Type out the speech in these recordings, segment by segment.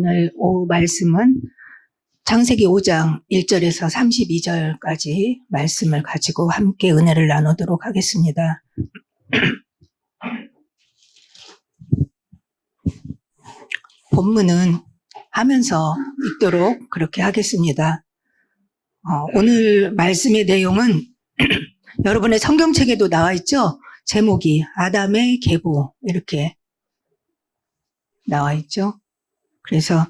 오늘 오후 말씀은 창세기 5장 1절에서 32절까지 말씀을 가지고 함께 은혜를 나누도록 하겠습니다. 본문은 하면서 읽도록 그렇게 하겠습니다. 오늘 말씀의 내용은 여러분의 성경책에도 나와 있죠? 제목이 아담의 계보 이렇게 나와 있죠. 그래서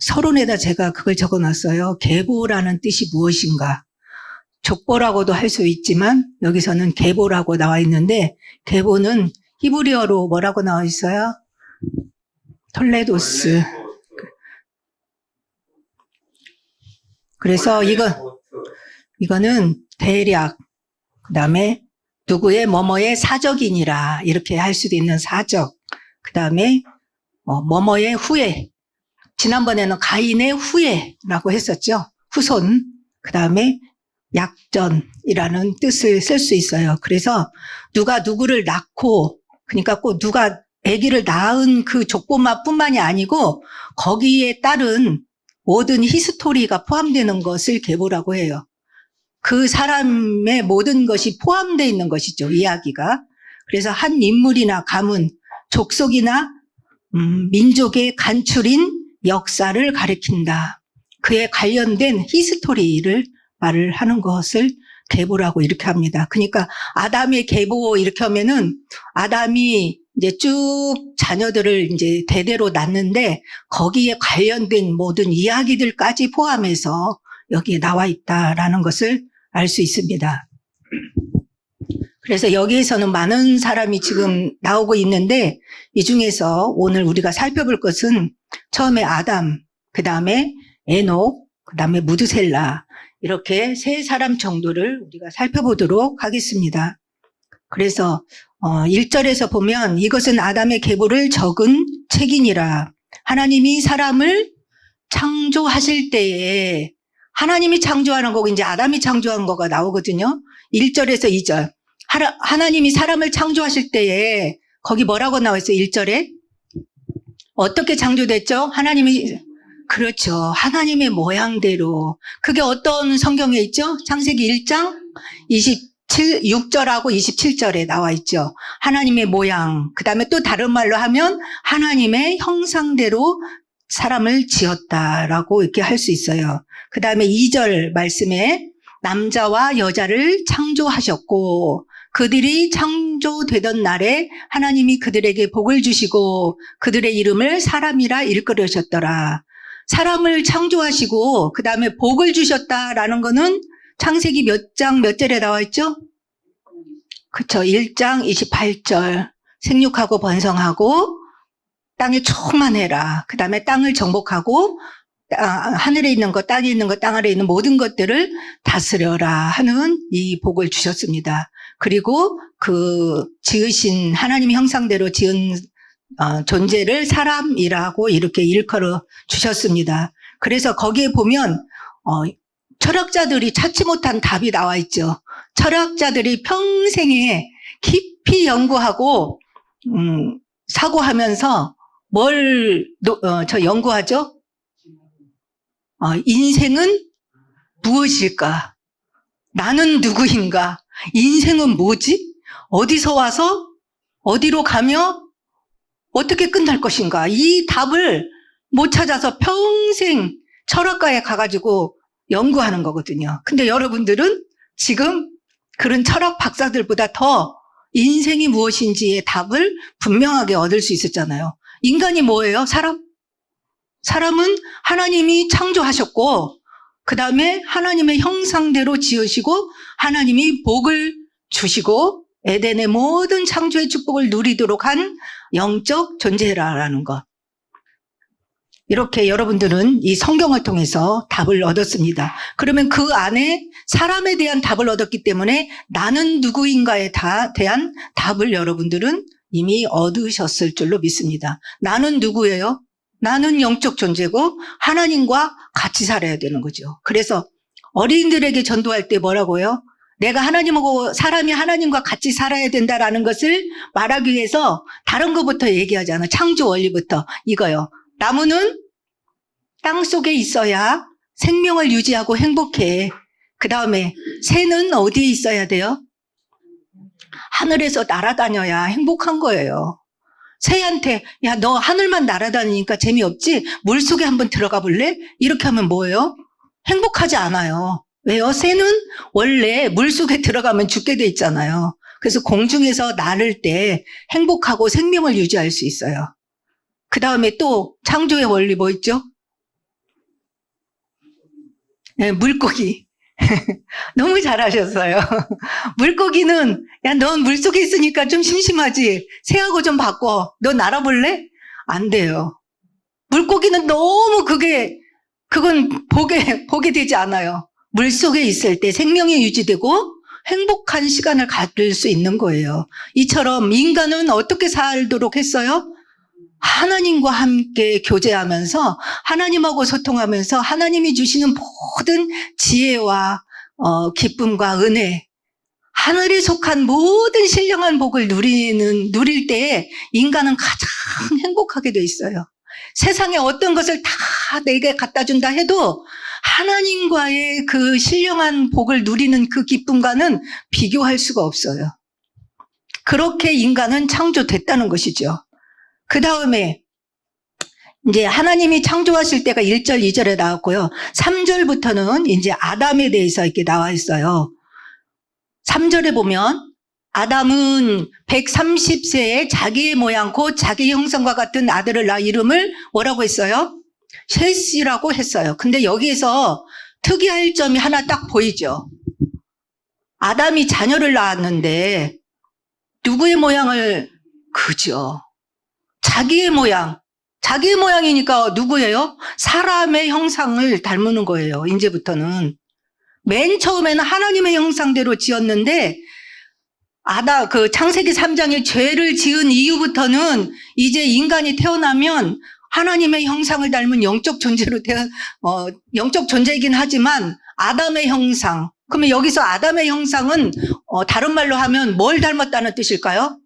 서론에다 제가 그걸 적어놨어요. 계보라는 뜻이 무엇인가. 족보라고도 할 수 있지만 여기서는 계보라고 나와 있는데 계보는 히브리어로 뭐라고 나와 있어요? 톨레도스. 그래서 이거는 대략 그 다음에 누구의 뭐뭐의 사적이니라 이렇게 할 수도 있는 사적. 그 다음에 뭐뭐의 후예. 지난번에는 가인의 후예라고 했었죠. 후손. 그 다음에 약전이라는 뜻을 쓸 수 있어요. 그래서 누가 누구를 낳고 그러니까 꼭 누가 아기를 낳은 그 족보만뿐만이 아니고 거기에 따른 모든 히스토리가 포함되는 것을 계보라고 해요. 그 사람의 모든 것이 포함되어 있는 것이죠. 이야기가. 그래서 한 인물이나 가문, 족속이나 민족의 간추린 역사를 가리킨다. 그에 관련된 히스토리를 말을 하는 것을 계보라고 이렇게 합니다. 그러니까 아담의 계보 이렇게 하면은 아담이 이제 쭉 자녀들을 이제 대대로 낳는데 거기에 관련된 모든 이야기들까지 포함해서 여기에 나와 있다라는 것을 알 수 있습니다. 그래서 여기에서는 많은 사람이 지금 나오고 있는데 이 중에서 오늘 우리가 살펴볼 것은 처음에 아담, 그 다음에 에녹, 그 다음에 무드셀라 이렇게 세 사람 정도를 우리가 살펴보도록 하겠습니다. 그래서 1절에서 보면 이것은 아담의 계보를 적은 책이니라. 하나님이 사람을 창조하실 때에 하나님이 창조하는 거고 이제 아담이 창조한 거가 나오거든요. 1절에서 2절. 하나님이 사람을 창조하실 때에 거기 뭐라고 나와 있어요? 1절에 어떻게 창조됐죠? 하나님이 그렇죠. 하나님의 모양대로. 그게 어떤 성경에 있죠? 창세기 1장 6절하고 27절에 나와 있죠. 하나님의 모양. 그 다음에 또 다른 말로 하면 하나님의 형상대로 사람을 지었다라고 이렇게 할 수 있어요. 그 다음에 2절 말씀에 남자와 여자를 창조하셨고 그들이 창조되던 날에 하나님이 그들에게 복을 주시고 그들의 이름을 사람이라 일컬으셨더라. 사람을 창조하시고 그 다음에 복을 주셨다라는 거는 창세기 몇 장 몇 절에 나와 있죠? 그렇죠. 1장 28절. 생육하고 번성하고 땅에 충만해라. 그 다음에 땅을 정복하고 하늘에 있는 것, 땅에 있는 것, 땅 아래에 있는 모든 것들을 다스려라 하는 이 복을 주셨습니다. 그리고 그 지으신 하나님의 형상대로 지은 존재를 사람이라고 이렇게 일컬어 주셨습니다. 그래서 거기에 보면 철학자들이 찾지 못한 답이 나와 있죠. 철학자들이 평생에 깊이 연구하고 사고하면서 뭘 연구하죠? 인생은 무엇일까? 나는 누구인가? 인생은 뭐지? 어디서 와서 어디로 가며 어떻게 끝날 것인가? 이 답을 못 찾아서 평생 철학가에 가가지고 연구하는 거거든요. 근데 여러분들은 지금 그런 철학 박사들보다 더 인생이 무엇인지의 답을 분명하게 얻을 수 있었잖아요. 인간이 뭐예요? 사람은 하나님이 창조하셨고 그 다음에 하나님의 형상대로 지으시고 하나님이 복을 주시고 에덴의 모든 창조의 축복을 누리도록 한 영적 존재라는 것. 이렇게 여러분들은 이 성경을 통해서 답을 얻었습니다. 그러면 그 안에 사람에 대한 답을 얻었기 때문에 나는 누구인가에 대한 답을 여러분들은 이미 얻으셨을 줄로 믿습니다. 나는 누구예요? 나는 영적 존재고 하나님과 같이 살아야 되는 거죠. 그래서 어린이들에게 전도할 때 뭐라고요? 내가 하나님하고 사람이 하나님과 같이 살아야 된다라는 것을 말하기 위해서 다른 것부터 얘기하잖아. 창조 원리부터. 이거요. 나무는 땅 속에 있어야 생명을 유지하고 행복해. 그 다음에 새는 어디에 있어야 돼요? 하늘에서 날아다녀야 행복한 거예요. 새한테 야, 너 하늘만 날아다니니까 재미없지? 물속에 한번 들어가 볼래? 이렇게 하면 뭐예요? 행복하지 않아요. 왜요? 새는 원래 물속에 들어가면 죽게 돼 있잖아요. 그래서 공중에서 나를 때 행복하고 생명을 유지할 수 있어요. 그 다음에 또 창조의 원리 뭐 있죠? 네, 물고기. 너무 잘하셨어요. 물고기는 야, 넌 물속에 있으니까 좀 심심하지? 새하고 좀 바꿔. 너 날아볼래? 안 돼요. 물고기는 너무 그건 보게 되지 않아요. 물속에 있을 때 생명이 유지되고 행복한 시간을 가질 수 있는 거예요. 이처럼 인간은 어떻게 살도록 했어요? 하나님과 함께 교제하면서 하나님하고 소통하면서 하나님이 주시는 모든 지혜와 기쁨과 은혜, 하늘에 속한 모든 신령한 복을 누릴 때에 인간은 가장 행복하게 돼 있어요. 세상에 어떤 것을 다 내게 갖다 준다 해도 하나님과의 그 신령한 복을 누리는 그 기쁨과는 비교할 수가 없어요. 그렇게 인간은 창조됐다는 것이죠. 그 다음에 이제 하나님이 창조하실 때가 1절, 2절에 나왔고요. 3절부터는 이제 아담에 대해서 이렇게 나와 있어요. 3절에 보면 아담은 130세에 자기의 모양 곧 자기 형상과 같은 아들을 낳아 이름을 뭐라고 했어요? 셋이라고 했어요. 근데 여기에서 특이할 점이 하나 딱 보이죠. 아담이 자녀를 낳았는데 누구의 모양을? 그죠. 자기의 모양이니까 누구예요? 사람의 형상을 닮는 거예요. 이제부터는. 맨 처음에는 하나님의 형상대로 지었는데 창세기 3장에 죄를 지은 이후부터는 이제 인간이 태어나면 하나님의 형상을 닮은 영적 존재이긴 하지만 아담의 형상. 그러면 여기서 아담의 형상은 다른 말로 하면 뭘 닮았다는 뜻일까요?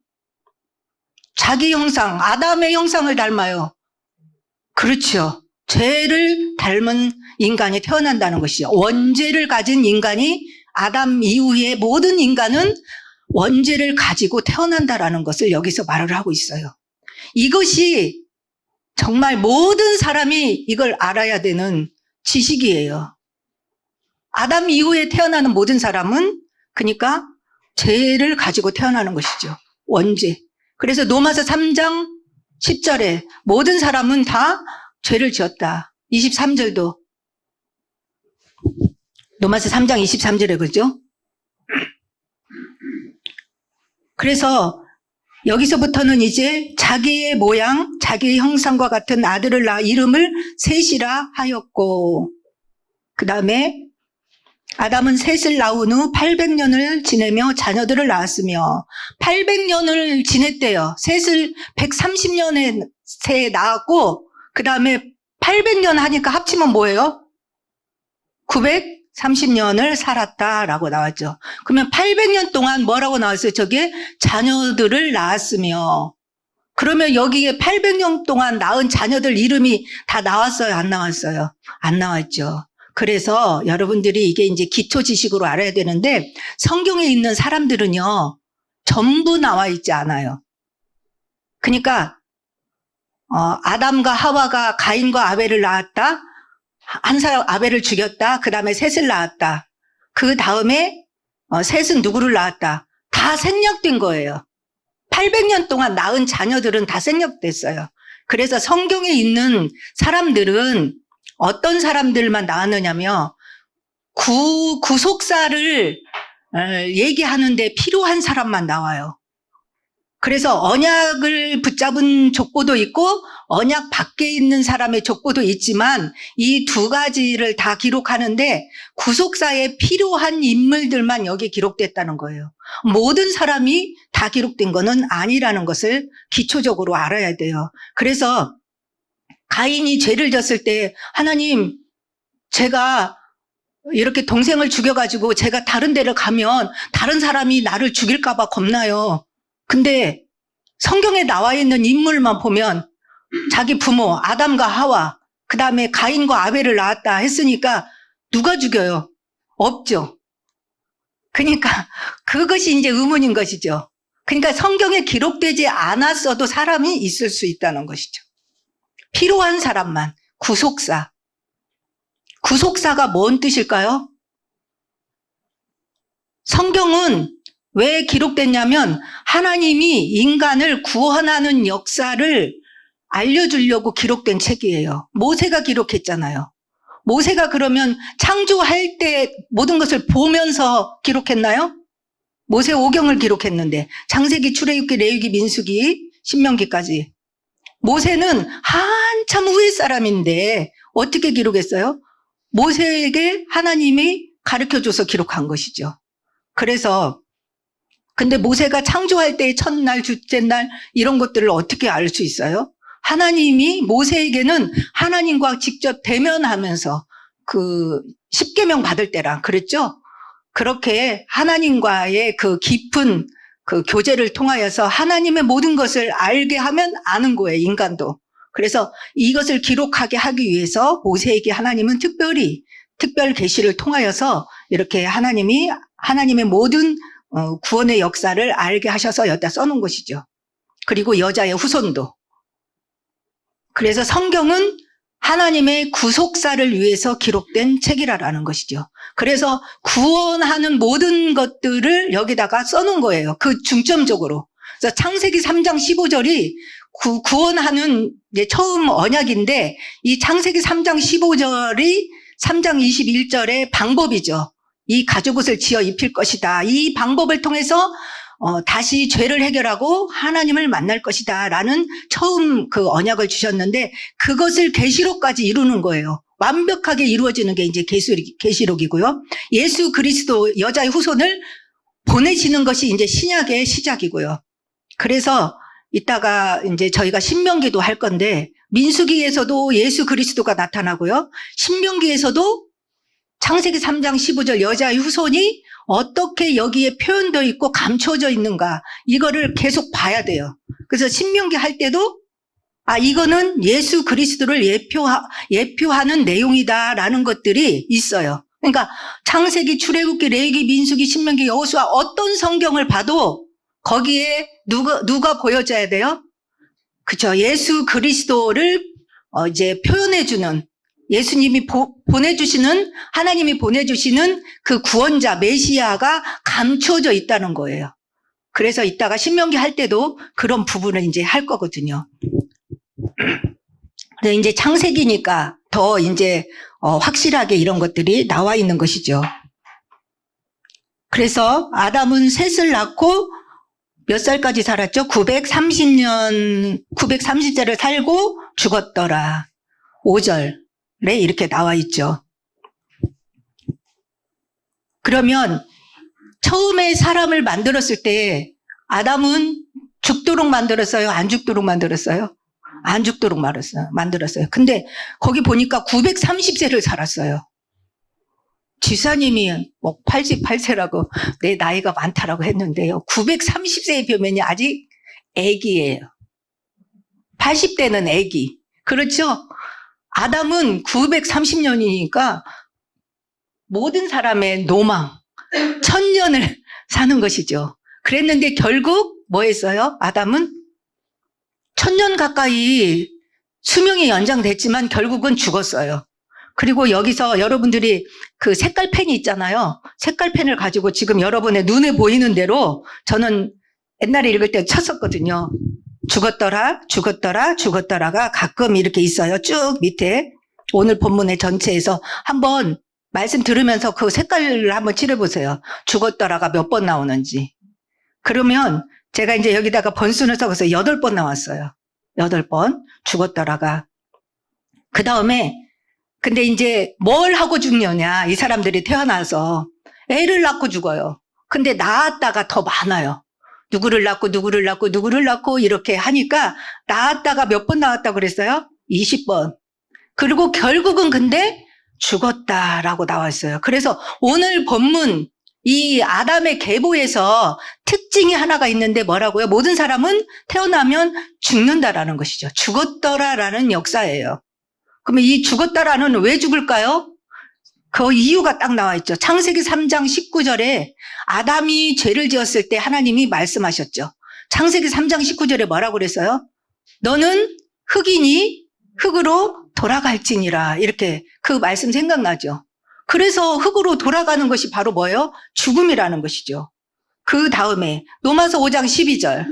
자기 형상, 아담의 형상을 닮아요. 그렇죠. 죄를 닮은 인간이 태어난다는 것이죠. 원죄를 가진 인간이 아담 이후의 모든 인간은 원죄를 가지고 태어난다라는 것을 여기서 말을 하고 있어요. 이것이 정말 모든 사람이 이걸 알아야 되는 지식이에요. 아담 이후에 태어나는 모든 사람은 그러니까 죄를 가지고 태어나는 것이죠. 원죄. 그래서 로마서 3장 10절에 모든 사람은 다 죄를 지었다. 23절도 로마서 3장 23절에 그죠? 그래서 여기서부터는 이제 자기의 모양, 자기의 형상과 같은 아들을 낳아 이름을 셋이라 하였고, 그 다음에 아담은 셋을 낳은 후 800년을 지내며 자녀들을 낳았으며 800년을 지냈대요. 셋을 130년에 새 낳았고 그 다음에 800년 하니까 합치면 뭐예요? 930년을 살았다라고 나왔죠. 그러면 800년 동안 뭐라고 나왔어요? 저게 자녀들을 낳았으며, 그러면 여기에 800년 동안 낳은 자녀들 이름이 다 나왔어요? 안 나왔어요? 안 나왔죠. 그래서 여러분들이 이게 이제 기초 지식으로 알아야 되는데 성경에 있는 사람들은요 전부 나와 있지 않아요. 그러니까 아담과 하와가 가인과 아벨을 낳았다. 한 사람 아벨을 죽였다. 그 다음에 셋을 낳았다. 그 다음에 셋은 누구를 낳았다. 다 생략된 거예요. 800년 동안 낳은 자녀들은 다 생략됐어요. 그래서 성경에 있는 사람들은 어떤 사람들만 나왔느냐면 구속사를 얘기하는데 필요한 사람만 나와요. 그래서 언약을 붙잡은 족보도 있고 언약 밖에 있는 사람의 족보도 있지만 이 두 가지를 다 기록하는데 구속사에 필요한 인물들만 여기 기록됐다는 거예요. 모든 사람이 다 기록된 거는 아니라는 것을 기초적으로 알아야 돼요. 그래서 가인이 죄를 졌을 때 하나님, 제가 이렇게 동생을 죽여가지고 제가 다른 데를 가면 다른 사람이 나를 죽일까 봐 겁나요. 근데 성경에 나와 있는 인물만 보면 자기 부모 아담과 하와, 그 다음에 가인과 아벨을 낳았다 했으니까 누가 죽여요? 없죠. 그러니까 그것이 이제 의문인 것이죠. 그러니까 성경에 기록되지 않았어도 사람이 있을 수 있다는 것이죠. 필요한 사람만, 구속사. 구속사가 뭔 뜻일까요? 성경은 왜 기록됐냐면 하나님이 인간을 구원하는 역사를 알려주려고 기록된 책이에요. 모세가 기록했잖아요. 모세가 그러면 창조할 때 모든 것을 보면서 기록했나요? 모세 오경을 기록했는데 창세기, 출애굽기, 레위기, 민수기, 신명기까지. 모세는 한참 후의 사람인데 어떻게 기록했어요? 모세에게 하나님이 가르쳐줘서 기록한 것이죠. 그래서 근데 모세가 창조할 때의 첫날, 둘째 날 이런 것들을 어떻게 알 수 있어요? 하나님이 모세에게는 하나님과 직접 대면하면서 그 십계명 받을 때랑 그랬죠? 그렇게 하나님과의 그 깊은 그 교제를 통하여서 하나님의 모든 것을 알게 하면 아는 거예요, 인간도. 그래서 이것을 기록하게 하기 위해서 모세에게 하나님은 특별 계시를 통하여서 이렇게 하나님의 모든 구원의 역사를 알게 하셔서 여기다 써놓은 것이죠. 그리고 여자의 후손도. 그래서 성경은 하나님의 구속사를 위해서 기록된 책이라는 것이죠. 그래서 구원하는 모든 것들을 여기다가 써놓은 거예요. 그 중점적으로. 그래서 창세기 3장 15절이 구원하는 이제 처음 언약인데 이 창세기 3장 15절이 3장 21절의 방법이죠. 이 가죽옷을 지어 입힐 것이다. 이 방법을 통해서 다시 죄를 해결하고 하나님을 만날 것이다 라는 처음 그 언약을 주셨는데 그것을 계시록까지 이루는 거예요. 완벽하게 이루어지는 게 이제 계시록이고요. 예수 그리스도 여자의 후손을 보내시는 것이 이제 신약의 시작이고요. 그래서 이따가 이제 저희가 신명기도 할 건데 민수기에서도 예수 그리스도가 나타나고요. 신명기에서도 창세기 3장 15절 여자의 후손이 어떻게 여기에 표현되어 있고 감춰져 있는가 이거를 계속 봐야 돼요. 그래서 신명기 할 때도 이거는 예수 그리스도를 예표하는 내용이다라는 것들이 있어요. 그러니까 창세기, 출애굽기, 레위기, 민수기, 신명기, 여호수아 어떤 성경을 봐도 거기에 누가 보여져야 돼요? 그렇죠. 예수 그리스도를 이제 표현해주는 예수님이 하나님이 보내주시는 그 구원자, 메시아가 감춰져 있다는 거예요. 그래서 이따가 신명기 할 때도 그런 부분을 이제 할 거거든요. 근데 이제 창세기니까 더 이제 확실하게 이런 것들이 나와 있는 것이죠. 그래서 아담은 셋을 낳고 몇 살까지 살았죠? 930세를 살고 죽었더라. 5절에 이렇게 나와 있죠. 그러면 처음에 사람을 만들었을 때 아담은 죽도록 만들었어요? 안 죽도록 만들었어요? 안 죽도록 만들었어요. 근데 거기 보니까 930세를 살았어요. 지사님이 88세라고 내 나이가 많다라고 했는데요. 930세의 표면이 아직 애기예요. 80대는 애기. 그렇죠? 아담은 930년이니까 모든 사람의 노망, 1000년을 사는 것이죠. 그랬는데 결국 뭐 했어요? 아담은 1000년 가까이 수명이 연장됐지만 결국은 죽었어요. 그리고 여기서 여러분들이 그 색깔펜이 있잖아요. 색깔펜을 가지고 지금 여러분의 눈에 보이는 대로 저는 옛날에 읽을 때 쳤었거든요. 죽었더라, 죽었더라, 죽었더라가 가끔 이렇게 있어요. 쭉 밑에 오늘 본문의 전체에서 한번 말씀 들으면서 그 색깔을 한번 칠해보세요. 죽었더라가 몇 번 나오는지. 그러면 제가 이제 여기다가 번순을 써서 8번 나왔어요. 8번 죽었더라가. 그 다음에 근데 이제 뭘 하고 죽느냐. 이 사람들이 태어나서 애를 낳고 죽어요. 근데 낳았다가 더 많아요. 누구를 낳고 이렇게 하니까 낳았다가 몇 번 나왔다고 그랬어요? 20번. 그리고 결국은 근데 죽었다라고 나왔어요. 그래서 오늘 본문 이 아담의 계보에서 특징이 하나가 있는데 뭐라고요? 모든 사람은 태어나면 죽는다라는 것이죠. 죽었더라라는 역사예요. 그러면 이 죽었다라는 왜 죽을까요? 그 이유가 딱 나와 있죠. 창세기 3장 19절에 아담이 죄를 지었을 때 하나님이 말씀하셨죠. 창세기 3장 19절에 뭐라고 그랬어요? 너는 흙이니 흙으로 돌아갈지니라. 이렇게 그 말씀 생각나죠. 그래서 흙으로 돌아가는 것이 바로 뭐예요? 죽음이라는 것이죠. 그 다음에 로마서 5장 12절.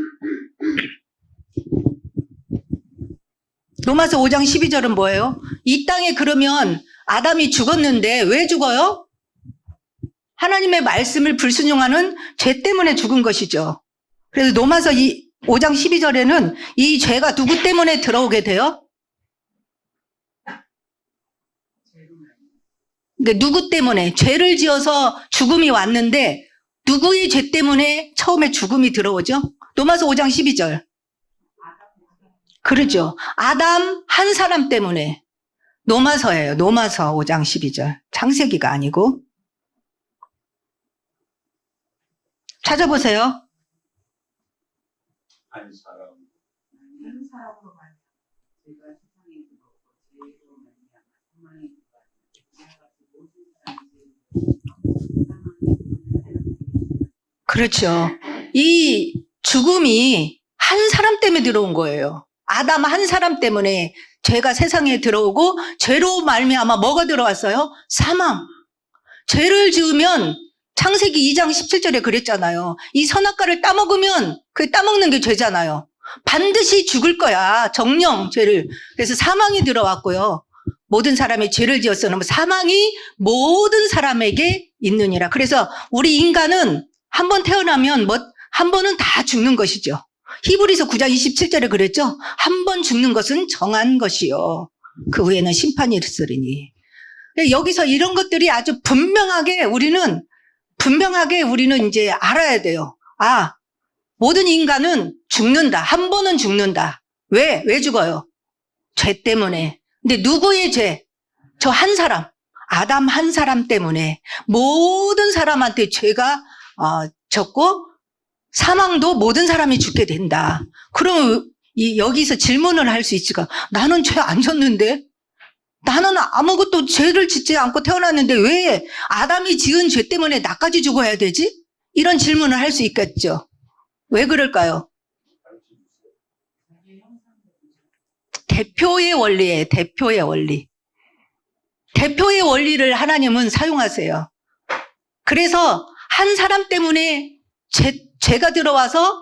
로마서 5장 12절은 뭐예요? 이 땅에 그러면 아담이 죽었는데 왜 죽어요? 하나님의 말씀을 불순종하는 죄 때문에 죽은 것이죠. 그래서 로마서 5장 12절에는 이 죄가 누구 때문에 들어오게 돼요? 그러니까 누구 때문에? 죄를 지어서 죽음이 왔는데 누구의 죄 때문에 처음에 죽음이 들어오죠? 로마서 5장 12절. 그러죠. 아담 한 사람 때문에. 로마서예요. 로마서 5장 12절. 창세기가 아니고. 찾아보세요. 한 사람으로 제가 세상에 들어오고 죄로 말미암아 그렇죠. 이 죽음이 한 사람 때문에 들어온 거예요. 아담 한 사람 때문에 죄가 세상에 들어오고 죄로 말미암아 뭐가 들어왔어요? 사망. 죄를 지으면 창세기 2장 17절에 그랬잖아요. 이 선악과를 따먹으면 그 따먹는 게 죄잖아요. 반드시 죽을 거야. 정령 죄를. 그래서 사망이 들어왔고요. 모든 사람이 죄를 지었으면 사망이 모든 사람에게 있느니라. 그래서 우리 인간은 한 번 태어나면 한 번은 다 죽는 것이죠. 히브리서 9장 27절에 그랬죠. 한 번 죽는 것은 정한 것이요. 그 후에는 심판이 있으리니. 여기서 이런 것들이 아주 분명하게 우리는 이제 알아야 돼요. 아, 모든 인간은 죽는다. 한 번은 죽는다. 왜 죽어요? 죄 때문에. 근데 누구의 죄? 저 한 사람. 아담 한 사람 때문에 모든 사람한테 죄가 졌고 사망도 모든 사람이 죽게 된다. 그럼 여기서 질문을 할 수 있지가 나는 죄 안 졌는데? 나는 아무것도 죄를 짓지 않고 태어났는데 왜 아담이 지은 죄 때문에 나까지 죽어야 되지? 이런 질문을 할 수 있겠죠. 왜 그럴까요? 대표의 원리예요. 대표의 원리. 대표의 원리를 하나님은 사용하세요. 그래서 한 사람 때문에 죄가 들어와서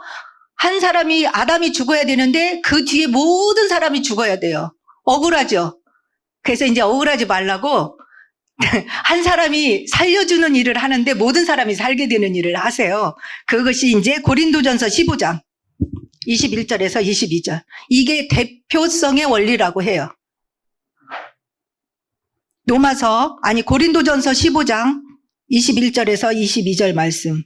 한 사람이 아담이 죽어야 되는데 그 뒤에 모든 사람이 죽어야 돼요. 억울하죠. 그래서 이제 억울하지 말라고 한 사람이 살려주는 일을 하는데 모든 사람이 살게 되는 일을 하세요. 그것이 이제 고린도전서 15장 21절에서 22절. 이게 대표성의 원리라고 해요. 고린도전서 15장 21절에서 22절 말씀.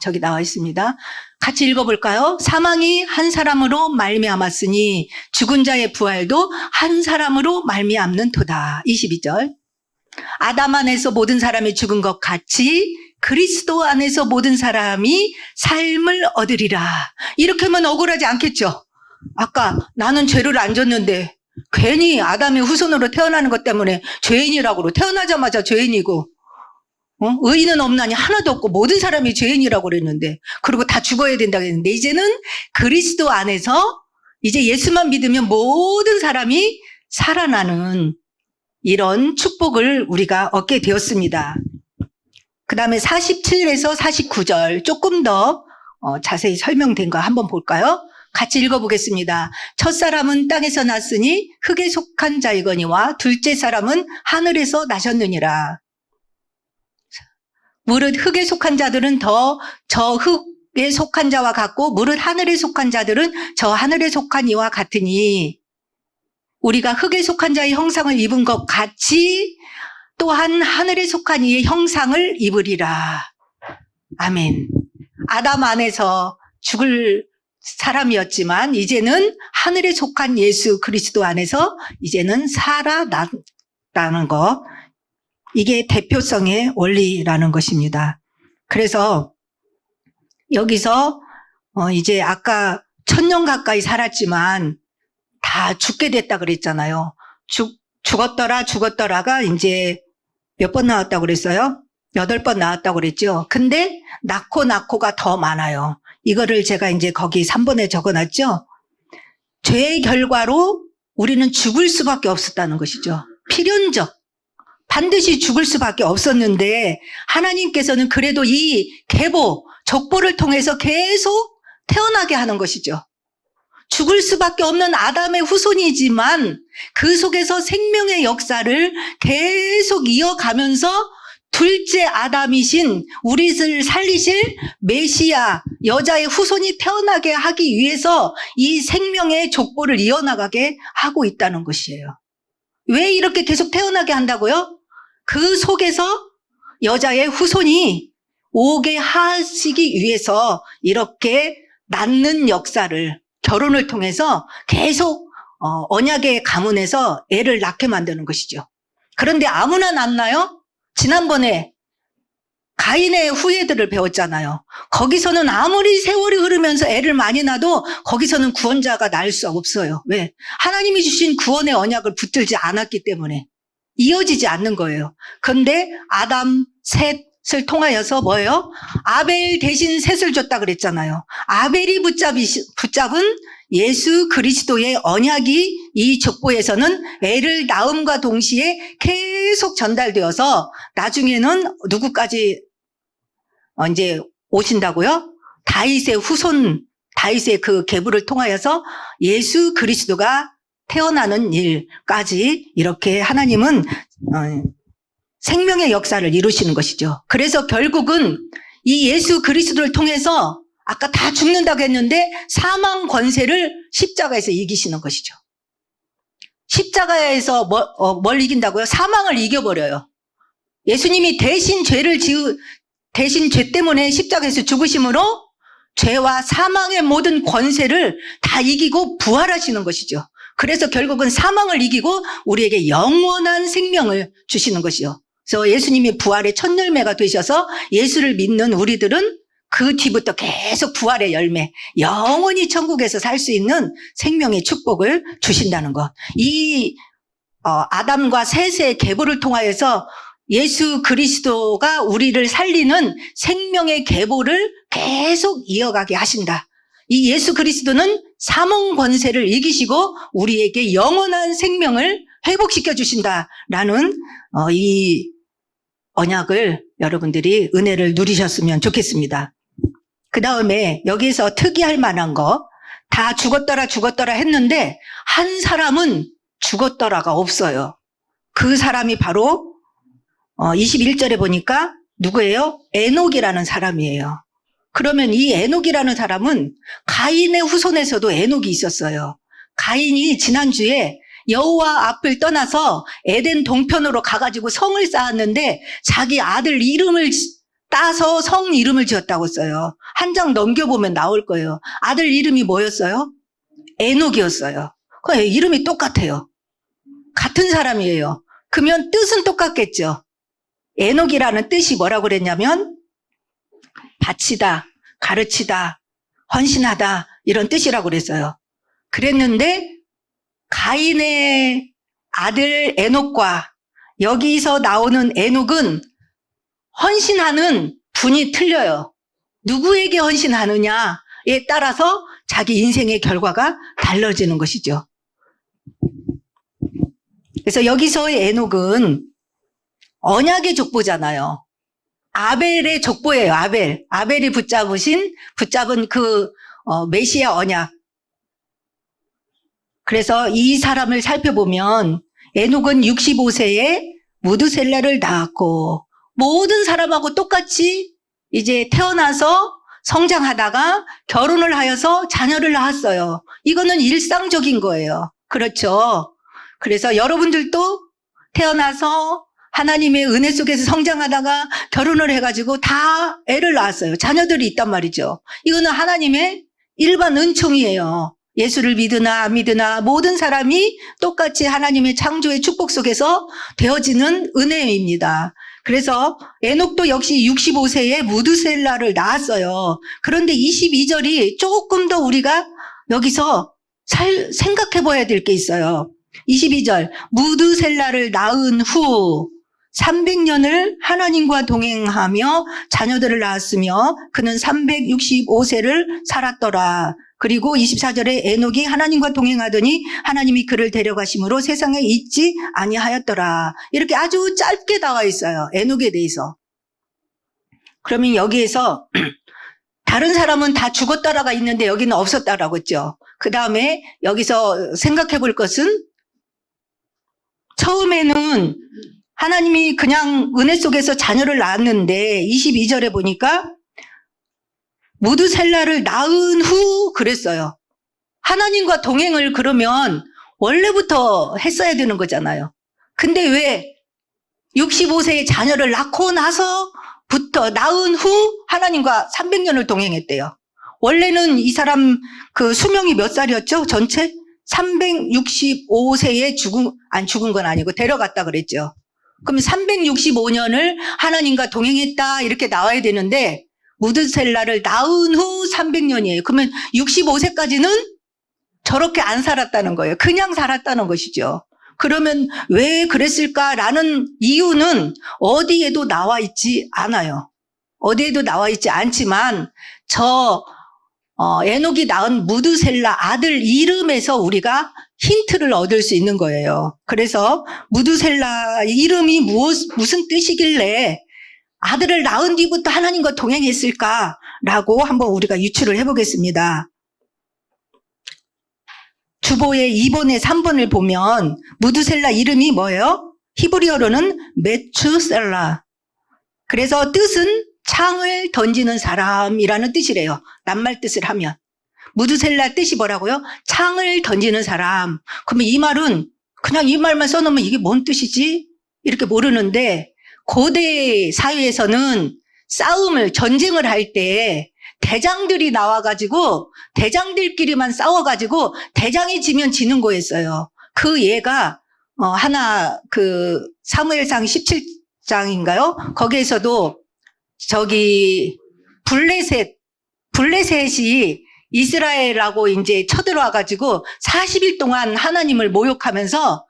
저기 나와 있습니다. 같이 읽어볼까요? 사망이 한 사람으로 말미암았으니 죽은 자의 부활도 한 사람으로 말미암는도다. 22절. 아담 안에서 모든 사람이 죽은 것 같이 그리스도 안에서 모든 사람이 삶을 얻으리라. 이렇게 하면 억울하지 않겠죠? 아까 나는 죄를 안 졌는데 괜히 아담의 후손으로 태어나는 것 때문에 죄인이라고 태어나자마자 죄인이고 의인은 없나니 하나도 없고 모든 사람이 죄인이라고 그랬는데 그리고 다 죽어야 된다고 했는데 이제는 그리스도 안에서 이제 예수만 믿으면 모든 사람이 살아나는 이런 축복을 우리가 얻게 되었습니다. 그 다음에 47에서 49절 조금 더 자세히 설명된 거 한번 볼까요? 같이 읽어보겠습니다. 첫사람은 땅에서 났으니 흙에 속한 자이거니와 둘째 사람은 하늘에서 나셨느니라. 무릇 흙에 속한 자들은 더 저 흙에 속한 자와 같고 무릇 하늘에 속한 자들은 저 하늘에 속한 이와 같으니 우리가 흙에 속한 자의 형상을 입은 것 같이 또한 하늘에 속한 이의 형상을 입으리라. 아멘. 아담 안에서 죽을 사람이었지만 이제는 하늘에 속한 예수 그리스도 안에서 이제는 살아났다는 것. 이게 대표성의 원리라는 것입니다. 그래서 여기서 이제 아까 1000년 가까이 살았지만 다 죽게 됐다 그랬잖아요. 죽었더라가 이제 몇 번 나왔다고 그랬어요? 8번 나왔다고 그랬죠. 근데 낳고가 더 많아요. 이거를 제가 이제 거기 3번에 적어놨죠. 죄의 결과로 우리는 죽을 수밖에 없었다는 것이죠. 필연적. 반드시 죽을 수밖에 없었는데 하나님께서는 그래도 이 계보, 족보를 통해서 계속 태어나게 하는 것이죠. 죽을 수밖에 없는 아담의 후손이지만 그 속에서 생명의 역사를 계속 이어가면서 둘째 아담이신 우리를 살리실 메시아, 여자의 후손이 태어나게 하기 위해서 이 생명의 족보를 이어나가게 하고 있다는 것이에요. 왜 이렇게 계속 태어나게 한다고요? 그 속에서 여자의 후손이 오게 하시기 위해서 이렇게 낳는 역사를 결혼을 통해서 계속 언약의 가문에서 애를 낳게 만드는 것이죠. 그런데 아무나 낳나요? 지난번에 가인의 후예들을 배웠잖아요. 거기서는 아무리 세월이 흐르면서 애를 많이 낳아도 거기서는 구원자가 낳을 수 없어요. 왜? 하나님이 주신 구원의 언약을 붙들지 않았기 때문에 이어지지 않는 거예요. 그런데 아담, 셋을 통하여서 뭐예요? 아벨 대신 셋을 줬다 그랬잖아요. 아벨이 붙잡은 예수 그리스도의 언약이 이 족보에서는 애를 낳음과 동시에 계속 전달되어서 나중에는 누구까지 이제 오신다고요? 다윗의 후손, 다윗의 그 계보를 통하여서 예수 그리스도가 태어나는 일까지 이렇게 하나님은 생명의 역사를 이루시는 것이죠. 그래서 결국은 이 예수 그리스도를 통해서 아까 다 죽는다고 했는데 사망 권세를 십자가에서 이기시는 것이죠. 십자가에서 뭘 이긴다고요? 사망을 이겨버려요. 예수님이 대신 죄 때문에 십자가에서 죽으심으로 죄와 사망의 모든 권세를 다 이기고 부활하시는 것이죠. 그래서 결국은 사망을 이기고 우리에게 영원한 생명을 주시는 것이요. 그래서 예수님이 부활의 첫 열매가 되셔서 예수를 믿는 우리들은 그 뒤부터 계속 부활의 열매, 영원히 천국에서 살 수 있는 생명의 축복을 주신다는 것. 이 아담과 셋의 계보를 통하여서 예수 그리스도가 우리를 살리는 생명의 계보를 계속 이어가게 하신다. 이 예수 그리스도는 사망 권세를 이기시고 우리에게 영원한 생명을 회복시켜 주신다라는 이 언약을 여러분들이 은혜를 누리셨으면 좋겠습니다. 그 다음에 여기서 특이할 만한 거, 다 죽었더라 했는데 한 사람은 죽었더라가 없어요. 그 사람이 바로 21절에 보니까 누구예요? 에녹이라는 사람이에요. 그러면 이 에녹이라는 사람은 가인의 후손에서도 에녹이 있었어요. 가인이 지난주에 여호와 앞을 떠나서 에덴 동편으로 가가지고 성을 쌓았는데 자기 아들 이름을 따서 성 이름을 지었다고 써요. 한 장 넘겨보면 나올 거예요. 아들 이름이 뭐였어요? 에녹이었어요. 그 이름이 똑같아요. 같은 사람이에요. 그러면 뜻은 똑같겠죠. 에녹이라는 뜻이 뭐라고 그랬냐면 바치다, 가르치다, 헌신하다 이런 뜻이라고 그랬어요. 그랬는데 가인의 아들 에녹과 여기서 나오는 에녹은 헌신하는 분이 틀려요. 누구에게 헌신하느냐에 따라서 자기 인생의 결과가 달라지는 것이죠. 그래서 여기서의 에녹은 언약의 족보잖아요. 아벨의 족보예요. 아벨이 붙잡은 그 메시아 언약. 그래서 이 사람을 살펴보면 에녹은 65세에 무드셀라를 낳았고 모든 사람하고 똑같이 이제 태어나서 성장하다가 결혼을 하여서 자녀를 낳았어요. 이거는 일상적인 거예요. 그렇죠. 그래서 여러분들도 태어나서 하나님의 은혜 속에서 성장하다가 결혼을 해가지고 다 애를 낳았어요. 자녀들이 있단 말이죠. 이거는 하나님의 일반 은총이에요. 예수를 믿으나 안 믿으나 모든 사람이 똑같이 하나님의 창조의 축복 속에서 되어지는 은혜입니다. 그래서 에녹도 역시 65세에 무드셀라를 낳았어요. 그런데 22절이 조금 더 우리가 여기서 생각해 봐야 될 게 있어요. 22절, 무드셀라를 낳은 후 300년을 하나님과 동행하며 자녀들을 낳았으며 그는 365세를 살았더라. 그리고 24절에 에녹이 하나님과 동행하더니 하나님이 그를 데려가심으로 세상에 있지 아니하였더라. 이렇게 아주 짧게 나와 있어요. 에녹에 대해서. 그러면 여기에서 다른 사람은 다 죽었다라가 있는데 여기는 없었다라고 했죠. 그 다음에 여기서 생각해 볼 것은 처음에는 하나님이 그냥 은혜 속에서 자녀를 낳았는데 22절에 보니까 무드셀라를 낳은 후 그랬어요. 하나님과 동행을 그러면 원래부터 했어야 되는 거잖아요. 근데 왜 65세에 자녀를 낳고 나서부터 낳은 후 하나님과 300년을 동행했대요. 원래는 이 사람 그 수명이 몇 살이었죠? 전체? 365세에 죽은 건 아니고 데려갔다 그랬죠. 그러면 365년을 하나님과 동행했다 이렇게 나와야 되는데 무드셀라를 낳은 후 300년이에요. 그러면 65세까지는 저렇게 안 살았다는 거예요. 그냥 살았다는 것이죠. 그러면 왜 그랬을까라는 이유는 어디에도 나와 있지 않아요. 어디에도 나와 있지 않지만 에녹이 낳은 무드셀라 아들 이름에서 우리가 힌트를 얻을 수 있는 거예요. 그래서 무드셀라 이름이 무슨 뜻이길래 아들을 낳은 뒤부터 하나님과 동행했을까라고 한번 우리가 유추를 해보겠습니다. 주보의 2번에 3번을 보면 무드셀라 이름이 뭐예요? 히브리어로는 메추셀라. 그래서 뜻은 창을 던지는 사람이라는 뜻이래요. 낱말 뜻을 하면. 무드셀라 뜻이 뭐라고요? 창을 던지는 사람. 그러면 이 말은 그냥 이 말만 써놓으면 이게 뭔 뜻이지? 이렇게 모르는데 고대 사회에서는 전쟁을 할 때 대장들이 나와가지고 대장들끼리만 싸워가지고 대장이 지면 지는 거였어요. 그 예가 사무엘상 17장인가요? 거기에서도 블레셋이 이스라엘하고 이제 쳐들어와가지고 40일 동안 하나님을 모욕하면서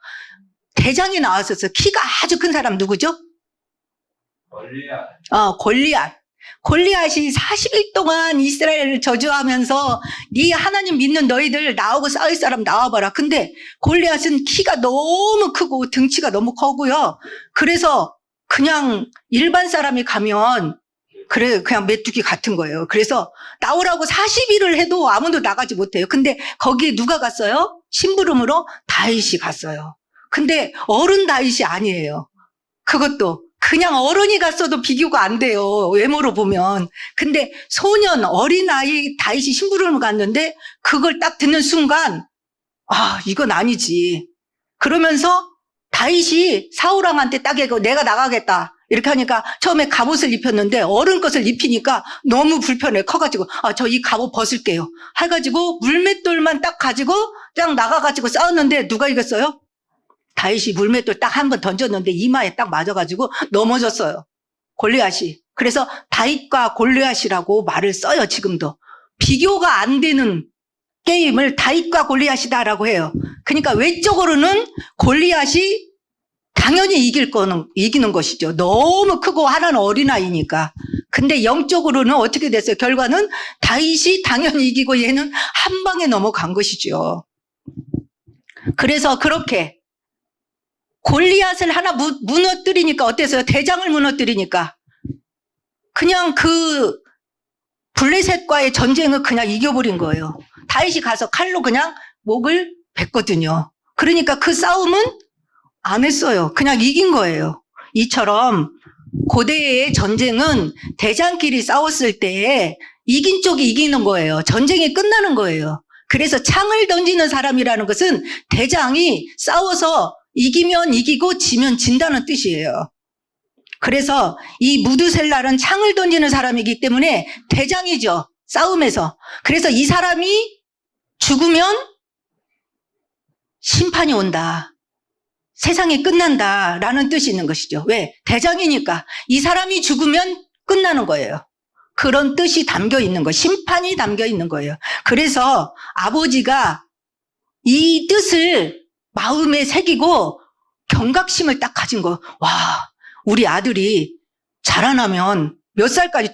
대장이 나왔었어요. 키가 아주 큰 사람 누구죠? 골리앗이 40일 동안 이스라엘을 저주하면서 네 하나님 믿는 너희들 나오고 싸울 사람 나와봐라. 근데 골리앗은 키가 너무 크고 등치가 너무 커고요. 그래서 그냥 일반 사람이 가면 그냥 메뚜기 같은 거예요. 그래서 나오라고 40일을 해도 아무도 나가지 못해요. 근데 거기에 누가 갔어요? 심부름으로 다윗이 갔어요. 근데 어른 다윗이 아니에요. 그것도 그냥 어른이 갔어도 비교가 안 돼요. 외모로 보면. 근데 소년 어린아이 다윗이 심부름을 갔는데 그걸 딱 듣는 순간 이건 아니지. 그러면서 다윗이 사울왕한테 딱 얘기하고 내가 나가겠다. 이렇게 하니까 처음에 갑옷을 입혔는데 어른 것을 입히니까 너무 불편해. 커가지고 저 이 갑옷 벗을게요. 해가지고 물맷돌만 딱 가지고 딱 나가가지고 싸웠는데 누가 이겼어요? 다윗이 물맷돌 딱 한 번 던졌는데 이마에 딱 맞아가지고 넘어졌어요. 골리앗이. 그래서 다윗과 골리앗이라고 말을 써요. 지금도. 비교가 안 되는 게임을 다윗과 골리앗이다라고 해요. 그러니까 외적으로는 골리앗이 당연히 이기는 것이죠. 너무 크고 하나는 어린아이니까. 근데 영적으로는 어떻게 됐어요? 결과는 다윗이 당연히 이기고 얘는 한 방에 넘어간 것이죠. 그래서 그렇게 골리앗을 하나 무너뜨리니까 어땠어요? 대장을 무너뜨리니까. 그냥 그 블레셋과의 전쟁을 그냥 이겨버린 거예요. 다윗이 가서 칼로 그냥 목을 뱉거든요. 그러니까 그 싸움은 안 했어요. 그냥 이긴 거예요. 이처럼 고대의 전쟁은 대장끼리 싸웠을 때 이긴 쪽이 이기는 거예요. 전쟁이 끝나는 거예요. 그래서 창을 던지는 사람이라는 것은 대장이 싸워서 이기면 이기고 지면 진다는 뜻이에요. 그래서 이 무드셀라는 창을 던지는 사람이기 때문에 대장이죠. 싸움에서. 그래서 이 사람이 죽으면 심판이 온다. 세상이 끝난다라는 뜻이 있는 것이죠. 왜? 대장이니까. 이 사람이 죽으면 끝나는 거예요. 그런 뜻이 담겨 있는 거, 심판이 담겨 있는 거예요. 그래서 아버지가 이 뜻을 마음에 새기고 경각심을 딱 가진 거. 와, 우리 아들이 자라나면 몇 살까지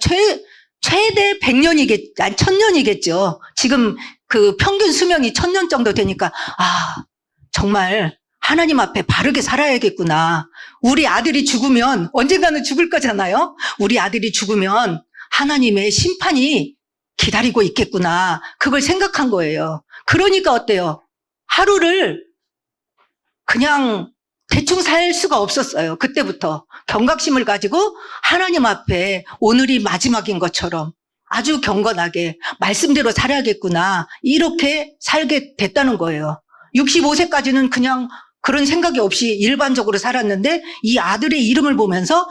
최대 100년이겠, 아니 1000년이겠죠. 지금 그 평균 수명이 1000년 정도 되니까 정말 하나님 앞에 바르게 살아야겠구나. 우리 아들이 죽으면 언젠가는 죽을 거잖아요. 우리 아들이 죽으면 하나님의 심판이 기다리고 있겠구나. 그걸 생각한 거예요. 그러니까 어때요? 하루를 그냥 대충 살 수가 없었어요. 그때부터 경각심을 가지고 하나님 앞에 오늘이 마지막인 것처럼 아주 경건하게 말씀대로 살아야겠구나. 이렇게 살게 됐다는 거예요. 65세까지는 그냥 그런 생각이 없이 일반적으로 살았는데 이 아들의 이름을 보면서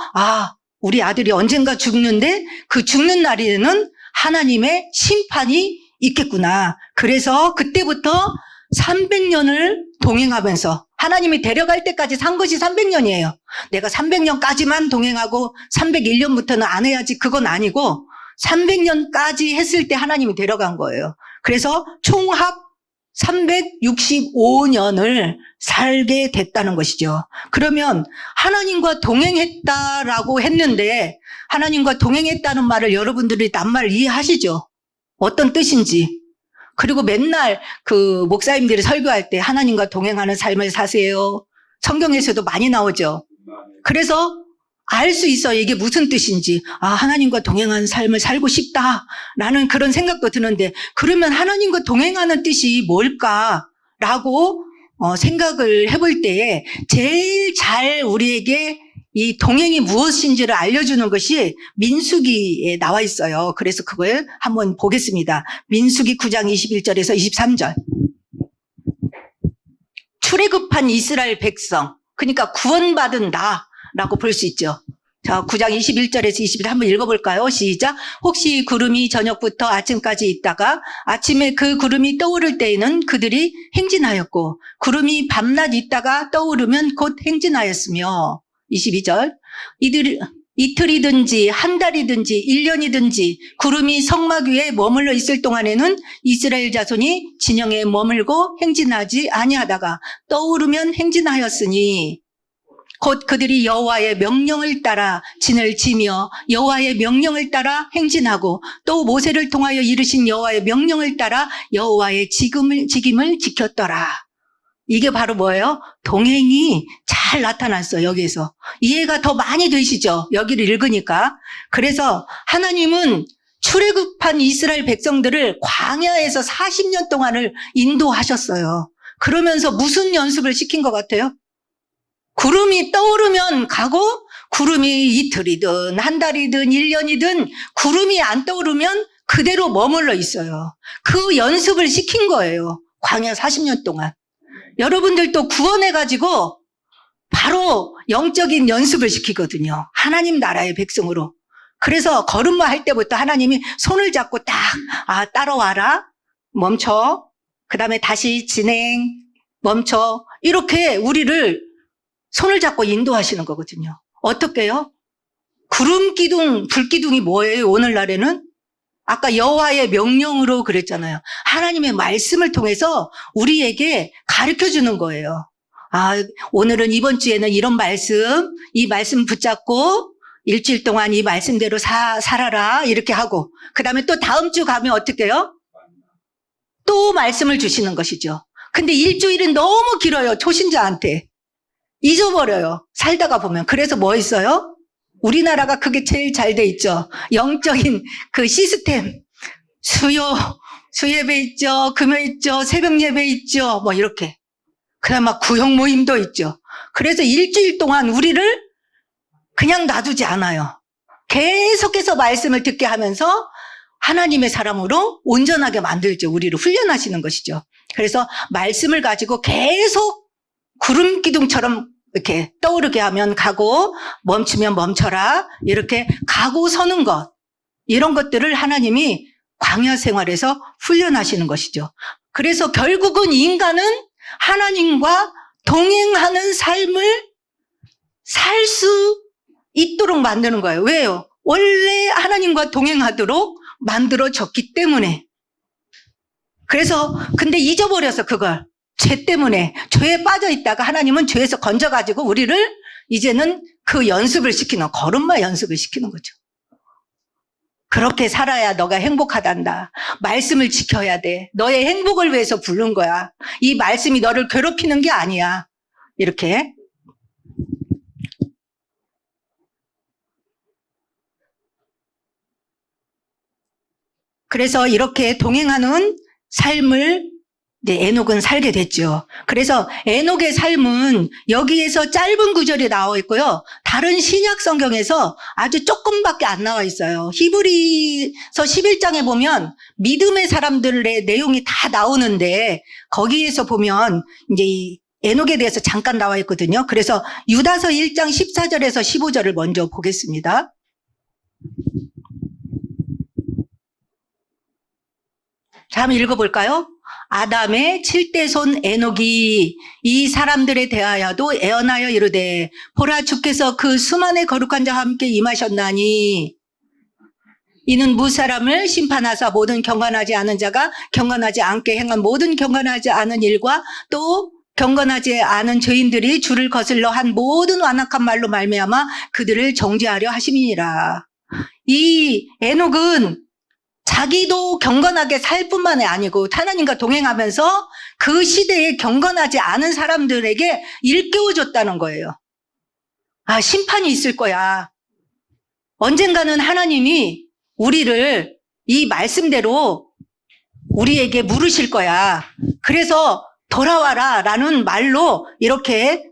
우리 아들이 언젠가 죽는데 그 죽는 날에는 하나님의 심판이 있겠구나. 그래서 그때부터 300년을 동행하면서 하나님이 데려갈 때까지 산 것이 300년이에요. 내가 300년까지만 동행하고 301년부터는 안 해야지, 그건 아니고 300년까지 했을 때 하나님이 데려간 거예요. 그래서 총합 365년을 살게 됐다는 것이죠. 그러면 하나님과 동행했다라고 했는데 하나님과 동행했다는 말을 여러분들이 낱말 이해하시죠? 어떤 뜻인지. 그리고 맨날 그 목사님들이 설교할 때 하나님과 동행하는 삶을 사세요. 성경에서도 많이 나오죠. 그래서 알 수 있어요. 이게 무슨 뜻인지. 하나님과 동행하는 삶을 살고 싶다라는 그런 생각도 드는데, 그러면 하나님과 동행하는 뜻이 뭘까라고 생각을 해볼 때에 제일 잘 우리에게 이 동행이 무엇인지를 알려주는 것이 민수기에 나와 있어요. 그래서 그걸 한번 보겠습니다. 민수기 9장 21절에서 23절. 출애굽한 이스라엘 백성, 그러니까 구원받은 나라고 볼 수 있죠. 자, 9장 21절에서 22절 한번 읽어볼까요? 시작. 혹시 구름이 저녁부터 아침까지 있다가 아침에 그 구름이 떠오를 때에는 그들이 행진하였고, 구름이 밤낮 있다가 떠오르면 곧 행진하였으며. 22절. 이틀이든지 한 달이든지 1년이든지 구름이 성막 위에 머물러 있을 동안에는 이스라엘 자손이 진영에 머물고 행진하지 아니하다가 떠오르면 행진하였으니, 곧 그들이 여호와의 명령을 따라 진을 지며 여호와의 명령을 따라 행진하고 또 모세를 통하여 이르신 여호와의 명령을 따라 여호와의 직임을 지켰더라. 이게 바로 뭐예요? 동행이 잘 나타났어요. 여기에서 이해가 더 많이 되시죠? 여기를 읽으니까. 그래서 하나님은 출애굽한 이스라엘 백성들을 광야에서 40년 동안을 인도하셨어요. 그러면서 무슨 연습을 시킨 것 같아요? 구름이 떠오르면 가고, 구름이 이틀이든 한 달이든 1년이든 구름이 안 떠오르면 그대로 머물러 있어요. 그 연습을 시킨 거예요. 광야 40년 동안. 여러분들도 구원해가지고 바로 영적인 연습을 시키거든요. 하나님 나라의 백성으로. 그래서 걸음마 할 때부터 하나님이 손을 잡고 딱, 따라와라. 멈춰. 그 다음에 다시 진행. 멈춰. 이렇게 우리를 손을 잡고 인도하시는 거거든요. 어떻게요? 구름 기둥, 불 기둥이 뭐예요? 오늘날에는? 아까 여호와의 명령으로 그랬잖아요. 하나님의 말씀을 통해서 우리에게 가르쳐 주는 거예요. 오늘은 이번 주에는 이런 말씀, 이 말씀 붙잡고 일주일 동안 이 말씀대로 살아라. 이렇게 하고, 그 다음에 또 다음 주 가면 어떻게 해요? 또 말씀을 주시는 것이죠. 근데 일주일은 너무 길어요. 초신자한테. 잊어버려요. 살다가 보면. 그래서 뭐 있어요? 우리나라가 그게 제일 잘 돼 있죠. 영적인 그 시스템. 수예배 있죠. 금요 있죠. 새벽 예배 있죠. 뭐 이렇게. 그다음 막 구역 모임도 있죠. 그래서 일주일 동안 우리를 그냥 놔두지 않아요. 계속해서 말씀을 듣게 하면서 하나님의 사람으로 온전하게 만들죠. 우리를 훈련하시는 것이죠. 그래서 말씀을 가지고 계속 구름 기둥처럼 이렇게 떠오르게 하면 가고, 멈추면 멈춰라. 이렇게 가고 서는 것. 이런 것들을 하나님이 광야 생활에서 훈련하시는 것이죠. 그래서 결국은 인간은 하나님과 동행하는 삶을 살 수 있도록 만드는 거예요. 왜요? 원래 하나님과 동행하도록 만들어졌기 때문에. 그래서 근데 잊어버려서 그걸 죄 때문에 죄에 빠져 있다가 하나님은 죄에서 건져가지고 우리를 이제는 그 연습을 시키는, 걸음마 연습을 시키는 거죠. 그렇게 살아야 너가 행복하단다. 말씀을 지켜야 돼. 너의 행복을 위해서 부른 거야. 이 말씀이 너를 괴롭히는 게 아니야. 이렇게. 그래서 이렇게 동행하는 삶을 이제 에녹은 살게 됐죠. 그래서 에녹의 삶은 여기에서 짧은 구절이 나와 있고요. 다른 신약 성경에서 아주 조금밖에 안 나와 있어요. 히브리서 11장에 보면 믿음의 사람들의 내용이 다 나오는데 거기에서 보면 이제 이 에녹에 대해서 잠깐 나와 있거든요. 그래서 유다서 1장 14절에서 15절을 먼저 보겠습니다. 자, 한번 읽어볼까요? 아담의 7대 손 에녹이 이 사람들에 대하여도 애언하여 이르되 보라 주께서 그 수만의 거룩한 자와 함께 임하셨나니 이는 무사람을 심판하사 모든 경건하지 않은 자가 경건하지 않게 행한 모든 경건하지 않은 일과 또 경건하지 않은 죄인들이 주를 거슬러 한 모든 완악한 말로 말미암아 그들을 정죄하려 하심이니라. 이 에녹은 자기도 경건하게 살 뿐만이 아니고 하나님과 동행하면서 그 시대에 경건하지 않은 사람들에게 일깨워줬다는 거예요. 아, 심판이 있을 거야. 언젠가는 하나님이 우리를 이 말씀대로 우리에게 물으실 거야. 그래서 돌아와라 라는 말로 이렇게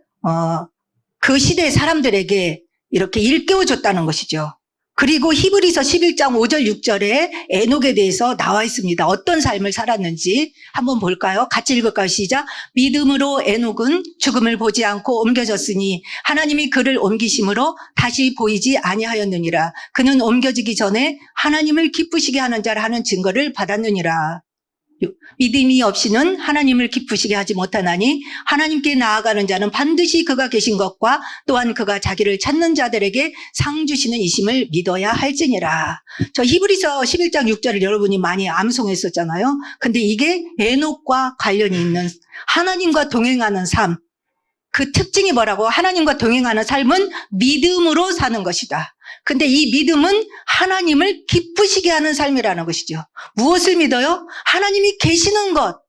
그 시대의 사람들에게 이렇게 일깨워줬다는 것이죠. 그리고 히브리서 11장 5절 6절에 에녹에 대해서 나와 있습니다. 어떤 삶을 살았는지 한번 볼까요? 같이 읽을까요? 시작. 믿음으로 에녹은 죽음을 보지 않고 옮겨졌으니 하나님이 그를 옮기심으로 다시 보이지 아니하였느니라. 그는 옮겨지기 전에 하나님을 기쁘시게 하는 자라 하는 증거를 받았느니라. 믿음이 없이는 하나님을 기쁘시게 하지 못하나니 하나님께 나아가는 자는 반드시 그가 계신 것과 또한 그가 자기를 찾는 자들에게 상 주시는 이심을 믿어야 할지니라. 저 히브리서 11장 6절을 여러분이 많이 암송했었잖아요. 근데 이게 에녹과 관련이 있는 하나님과 동행하는 삶. 그 특징이 뭐라고? 하나님과 동행하는 삶은 믿음으로 사는 것이다. 근데 이 믿음은 하나님을 기쁘시게 하는 삶이라는 것이죠. 무엇을 믿어요? 하나님이 계시는 것.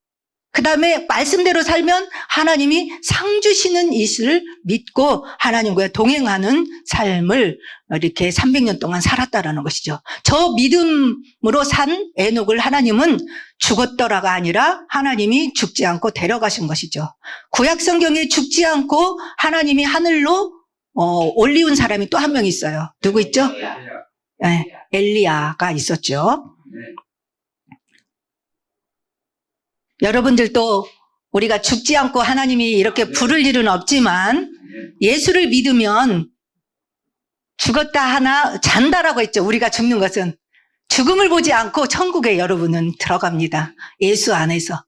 그 다음에 말씀대로 살면 하나님이 상 주시는 이를 믿고 하나님과 동행하는 삶을 이렇게 300년 동안 살았다라는 것이죠. 저 믿음으로 산 에녹을 하나님은 죽었더라가 아니라 하나님이 죽지 않고 데려가신 것이죠. 구약 성경에 죽지 않고 하나님이 하늘로 올리운 사람이 또 한 명 있어요. 누구 있죠? 네, 엘리야가 있었죠. 여러분들도 우리가 죽지 않고 하나님이 이렇게 부를 일은 없지만 예수를 믿으면 죽었다 하나 잔다라고 했죠. 우리가 죽는 것은 죽음을 보지 않고 천국에 여러분은 들어갑니다. 예수 안에서.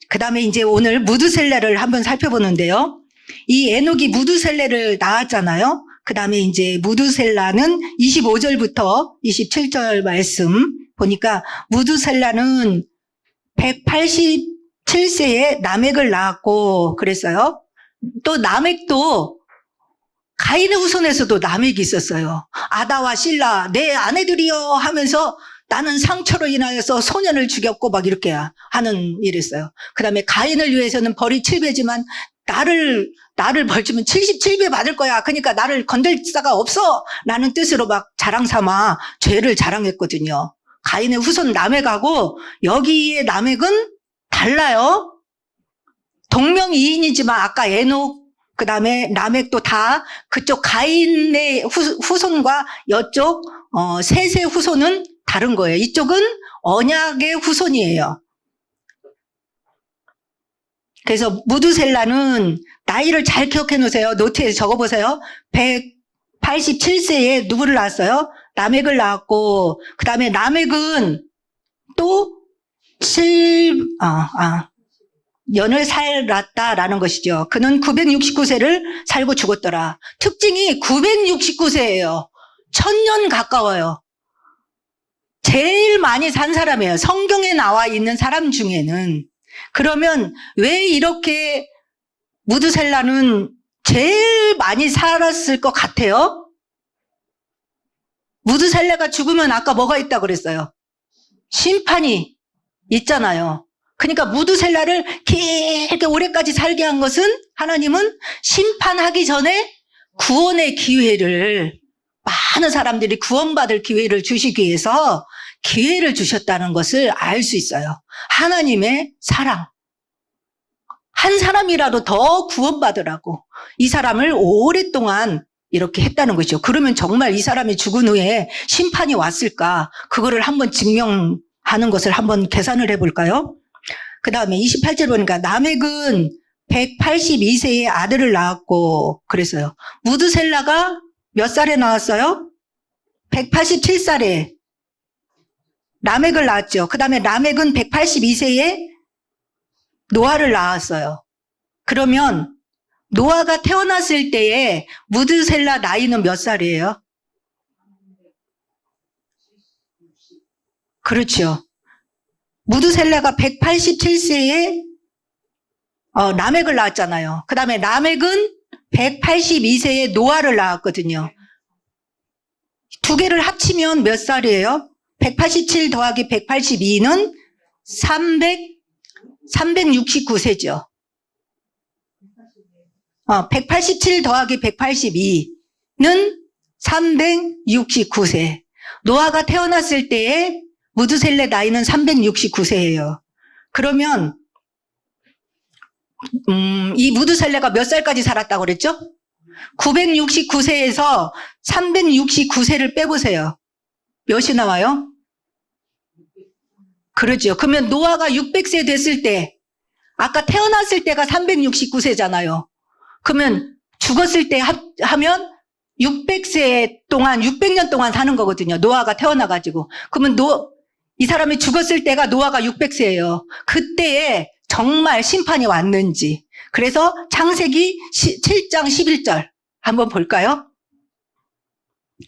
그 다음에 이제 오늘 무드셀라를 한번 살펴보는데요. 이 에녹이 무드셀라를 낳았잖아요. 그 다음에 이제 무드셀라는 25절부터 27절 말씀 보니까 무드셀라는 187세에 라멕을 낳았고 그랬어요. 또 라멕도 가인의 후손에서도 라멕이 있었어요. 아다와 실라 내 아내들이여 하면서 나는 상처로 인하여서 소년을 죽였고 막 이렇게 하는 일이었어요. 그 다음에 가인을 위해서는 벌이 7배지만 나를 벌주면 77배 받을 거야. 그러니까 나를 건들 자가 없어. 라는 뜻으로 막 자랑 삼아 죄를 자랑했거든요. 가인의 후손 라멕하고 여기에 라멕은 달라요. 동명이인이지만 아까 에녹 그 다음에 라멕도 다 그쪽 가인의 후손과 이쪽 셋의 후손은 다른 거예요. 이쪽은 언약의 후손이에요. 그래서 무드셀라는 나이를 잘 기억해 놓으세요. 노트에 적어보세요. 187세에 누구를 낳았어요? 라멕을 낳았고 그 다음에 라멕은 또 년을 살았다라는 것이죠. 그는 969세를 살고 죽었더라. 특징이 969세예요. 1000년 가까워요. 제일 많이 산 사람이에요. 성경에 나와 있는 사람 중에는. 그러면 왜 이렇게 무드셀라는 제일 많이 살았을 것 같아요? 무드셀라가 죽으면 아까 뭐가 있다고 그랬어요? 심판이 있잖아요. 그러니까 무드셀라를 길게 오래까지 살게 한 것은 하나님은 심판하기 전에 구원의 기회를, 많은 사람들이 구원받을 기회를 주시기 위해서 기회를 주셨다는 것을 알 수 있어요. 하나님의 사랑. 한 사람이라도 더 구원받으라고 이 사람을 오랫동안 이렇게 했다는 것이죠. 그러면 정말 이 사람이 죽은 후에 심판이 왔을까? 그거를 한번 증명하는 것을 한번 계산을 해볼까요? 그 다음에 28절 보니까 라멕은 182세의 아들을 낳았고 그랬어요. 무드셀라가 몇 살에 나왔어요? 187살에 라멕을 낳았죠. 그 다음에 라멕은 182세에 노아를 낳았어요. 그러면 노아가 태어났을 때에 무드셀라 나이는 몇 살이에요? 그렇죠. 무드셀라가 187세에 라멕을 낳았잖아요. 그 다음에 라멕은 182세에 노아를 낳았거든요. 두 개를 합치면 몇 살이에요? 187 더하기 182는 369세죠. 187 더하기 182는 369세. 노아가 태어났을 때에 무드셀라 나이는 369세예요. 그러면 이 무드셀라가 몇 살까지 살았다고 그랬죠? 969세에서 369세를 빼보세요. 몇이 나와요? 그렇죠. 그러면 노아가 600세 됐을 때, 아까 태어났을 때가 369세잖아요. 그러면 죽었을 때 하면 600세 동안, 600년 동안 사는 거거든요. 노아가 태어나가지고. 그러면 이 사람이 죽었을 때가 노아가 600세예요. 그때에 정말 심판이 왔는지. 그래서 창세기 7장 11절 한번 볼까요?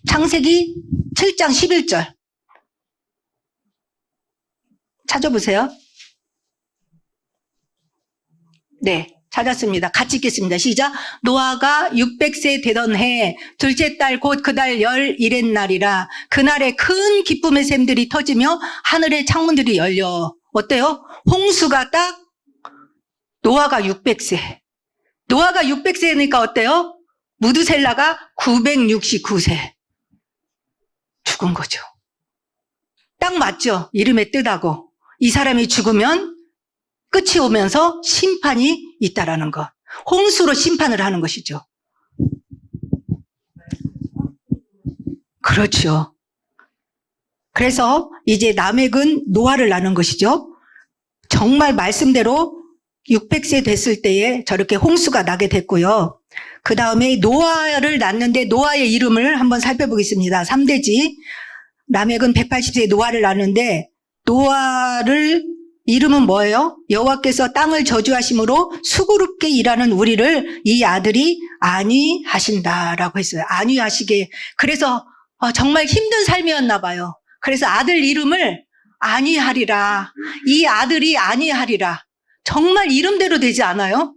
창세기 7장 11절 찾아보세요. 네, 찾았습니다. 같이 읽겠습니다. 시작. 노아가 600세 되던 해 둘째 달 곧 그달 열일의 날이라. 그날에 큰 기쁨의 샘들이 터지며 하늘의 창문들이 열려. 어때요? 홍수가 딱 노아가 600세. 노아가 600세니까 어때요? 무드셀라가 969세. 죽은 거죠. 딱 맞죠? 이름의 뜻하고. 이 사람이 죽으면 끝이 오면서 심판이 있다라는 것. 홍수로 심판을 하는 것이죠. 그렇죠. 그래서 이제 라멕은 노아를 낳는 것이죠. 정말 말씀대로 600세 됐을 때에 저렇게 홍수가 나게 됐고요. 그 다음에 노아를 낳는데 노아의 이름을 한번 살펴보겠습니다. 3대지. 라멕은 180세에 노아를 낳는데 노아를 이름은 뭐예요? 여호와께서 땅을 저주하심으로 수고롭게 일하는 우리를 이 아들이 안위하신다라고 했어요. 안위하시게. 그래서 정말 힘든 삶이었나 봐요. 그래서 아들 이름을 안위하리라. 이 아들이 안위하리라. 정말 이름대로 되지 않아요?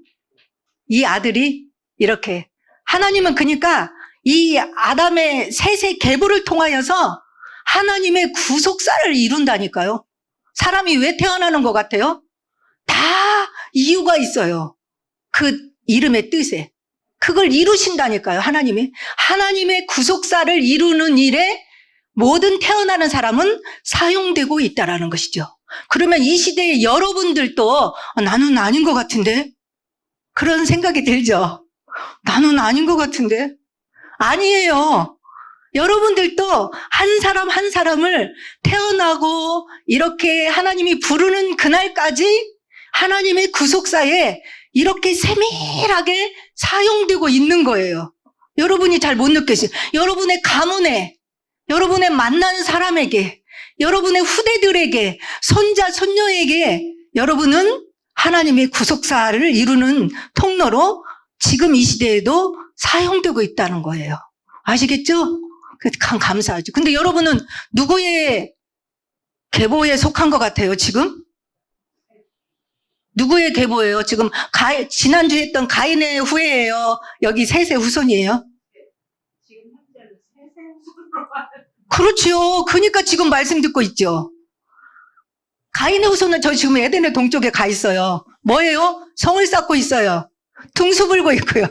이 아들이 이렇게. 하나님은 그러니까 이 아담의 셋의 계보를 통하여서 하나님의 구속사를 이룬다니까요. 사람이 왜 태어나는 것 같아요? 다 이유가 있어요. 그 이름의 뜻에. 그걸 이루신다니까요, 하나님이. 하나님의 구속사를 이루는 일에 모든 태어나는 사람은 사용되고 있다라는 것이죠. 그러면 이 시대에 여러분들도 나는 아닌 것 같은데? 그런 생각이 들죠? 나는 아닌 것 같은데? 아니에요. 여러분들도 한 사람 한 사람을 태어나고 이렇게 하나님이 부르는 그날까지 하나님의 구속사에 이렇게 세밀하게 사용되고 있는 거예요. 여러분이 잘 못 느끼세요. 여러분의 가문에, 여러분의 만나는 사람에게, 여러분의 후대들에게, 손자, 손녀에게 여러분은 하나님의 구속사를 이루는 통로로 지금 이 시대에도 사용되고 있다는 거예요. 아시겠죠? 감사하죠. 근데 여러분은 누구의 계보에 속한 것 같아요, 지금? 누구의 계보예요? 지금 지난주에 했던 가인의 후예예요? 여기 셋의 후손이에요? 지금 현재는 세세우선으로 하는 그렇죠. 그러니까 지금 말씀 듣고 있죠. 가인의 후손은 저 지금 에덴의 동쪽에 가 있어요. 뭐예요? 성을 쌓고 있어요. 등수 불고 있고요.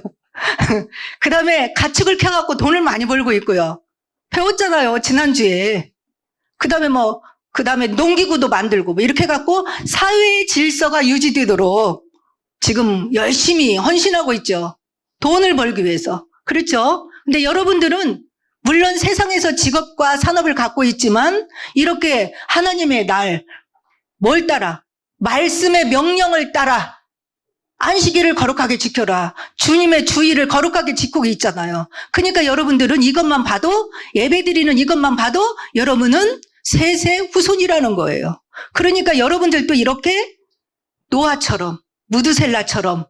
그 다음에 가축을 켜갖고 돈을 많이 벌고 있고요. 배웠잖아요, 지난주에. 그 다음에 농기구도 만들고, 뭐 이렇게 해갖고 사회의 질서가 유지되도록 지금 열심히 헌신하고 있죠. 돈을 벌기 위해서. 그렇죠? 근데 여러분들은 물론 세상에서 직업과 산업을 갖고 있지만 이렇게 하나님의 날, 뭘 따라? 말씀의 명령을 따라 안식일을 거룩하게 지켜라. 주님의 주의를 거룩하게 지키고 있잖아요. 그러니까 여러분들은 이것만 봐도, 예배드리는 이것만 봐도 여러분은 셋의 후손이라는 거예요. 그러니까 여러분들도 이렇게 노아처럼, 무드셀라처럼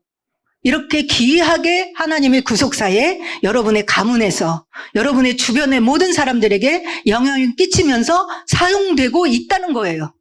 이렇게 귀하게 하나님의 구속사에 여러분의 가문에서, 여러분의 주변의 모든 사람들에게 영향을 끼치면서 사용되고 있다는 거예요.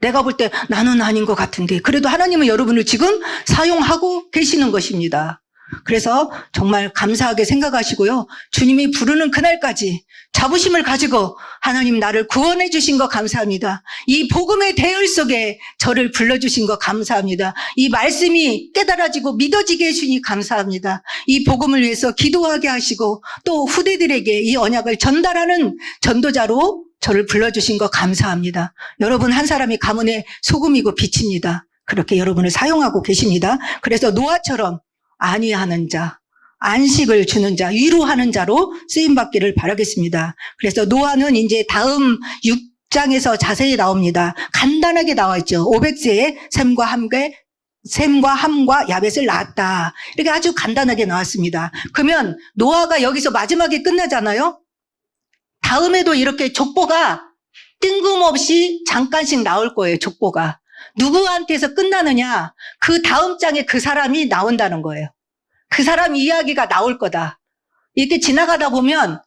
내가 볼 때 나는 아닌 것 같은데 그래도 하나님은 여러분을 지금 사용하고 계시는 것입니다. 그래서 정말 감사하게 생각하시고요. 주님이 부르는 그날까지 자부심을 가지고 하나님 나를 구원해 주신 거 감사합니다. 이 복음의 대열 속에 저를 불러주신 거 감사합니다. 이 말씀이 깨달아지고 믿어지게 해주니 감사합니다. 이 복음을 위해서 기도하게 하시고 또 후대들에게 이 언약을 전달하는 전도자로 저를 불러주신 거 감사합니다. 여러분 한 사람이 가문의 소금이고 빛입니다. 그렇게 여러분을 사용하고 계십니다. 그래서 노아처럼 안위하는 자, 안식을 주는 자, 위로하는 자로 쓰임받기를 바라겠습니다. 그래서 노아는 이제 다음 6장에서 자세히 나옵니다. 간단하게 나와 있죠. 500세에 셈과 함과 야벳을 낳았다. 이렇게 아주 간단하게 나왔습니다. 그러면 노아가 여기서 마지막에 끝나잖아요. 다음에도 이렇게 족보가 뜬금없이 잠깐씩 나올 거예요. 족보가. 누구한테서 끝나느냐? 그 다음 장에 그 사람이 나온다는 거예요. 그 사람 이야기가 나올 거다. 이렇게 지나가다 보면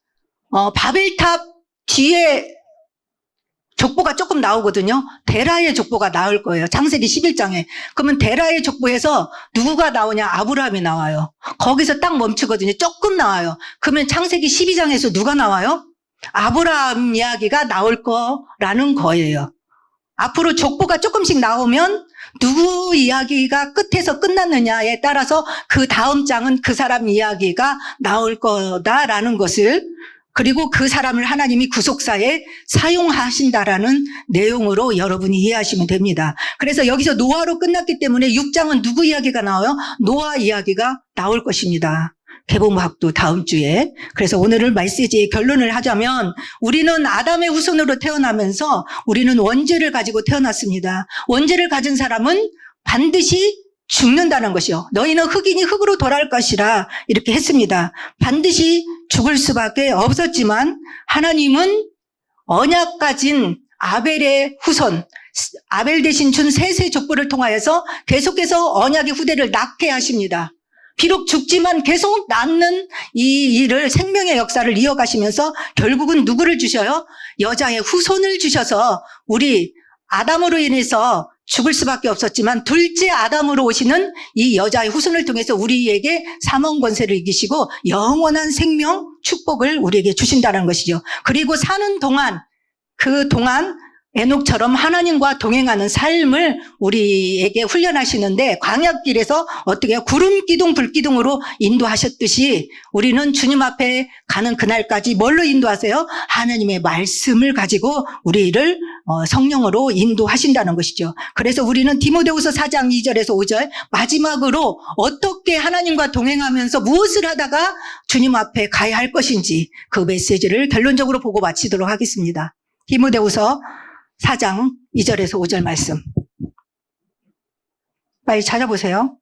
바벨탑 뒤에 족보가 조금 나오거든요. 데라의 족보가 나올 거예요. 창세기 11장에. 그러면 데라의 족보에서 누구가 나오냐? 아브라함이 나와요. 거기서 딱 멈추거든요. 조금 나와요. 그러면 창세기 12장에서 누가 나와요? 아브라함 이야기가 나올 거라는 거예요. 앞으로 족보가 조금씩 나오면 누구 이야기가 끝에서 끝났느냐에 따라서 그 다음 장은 그 사람 이야기가 나올 거다라는 것을, 그리고 그 사람을 하나님이 구속사에 사용하신다라는 내용으로 여러분이 이해하시면 됩니다. 그래서 여기서 노아로 끝났기 때문에 6장은 누구 이야기가 나와요? 노아 이야기가 나올 것입니다. 개봉학도 다음 주에. 그래서 오늘을 메시지의 결론을 하자면 우리는 아담의 후손으로 태어나면서 우리는 원죄를 가지고 태어났습니다. 원죄를 가진 사람은 반드시 죽는다는 것이요. 너희는 흙이니 흙으로 돌아갈 것이라 이렇게 했습니다. 반드시 죽을 수밖에 없었지만 하나님은 언약 가진 아벨의 후손, 아벨 대신 준 셋의 족보를 통하여서 계속해서 언약의 후대를 낳게 하십니다. 비록 죽지만 계속 낳는 이 일을, 생명의 역사를 이어가시면서 결국은 누구를 주셔요? 여자의 후손을 주셔서 우리 아담으로 인해서 죽을 수밖에 없었지만 둘째 아담으로 오시는 이 여자의 후손을 통해서 우리에게 사망 권세를 이기시고 영원한 생명, 축복을 우리에게 주신다는 것이죠. 그리고 사는 동안, 그 동안 에녹처럼 하나님과 동행하는 삶을 우리에게 훈련하시는데 광야길에서 어떻게 해요? 구름 기둥, 불 기둥으로 인도하셨듯이 우리는 주님 앞에 가는 그날까지 뭘로 인도하세요? 하나님의 말씀을 가지고 우리를 성령으로 인도하신다는 것이죠. 그래서 우리는 디모데후서 4장 2절에서 5절 마지막으로 어떻게 하나님과 동행하면서 무엇을 하다가 주님 앞에 가야 할 것인지 그 메시지를 결론적으로 보고 마치도록 하겠습니다. 디모데후서 4장 2절에서 5절 말씀. 빨리 찾아보세요.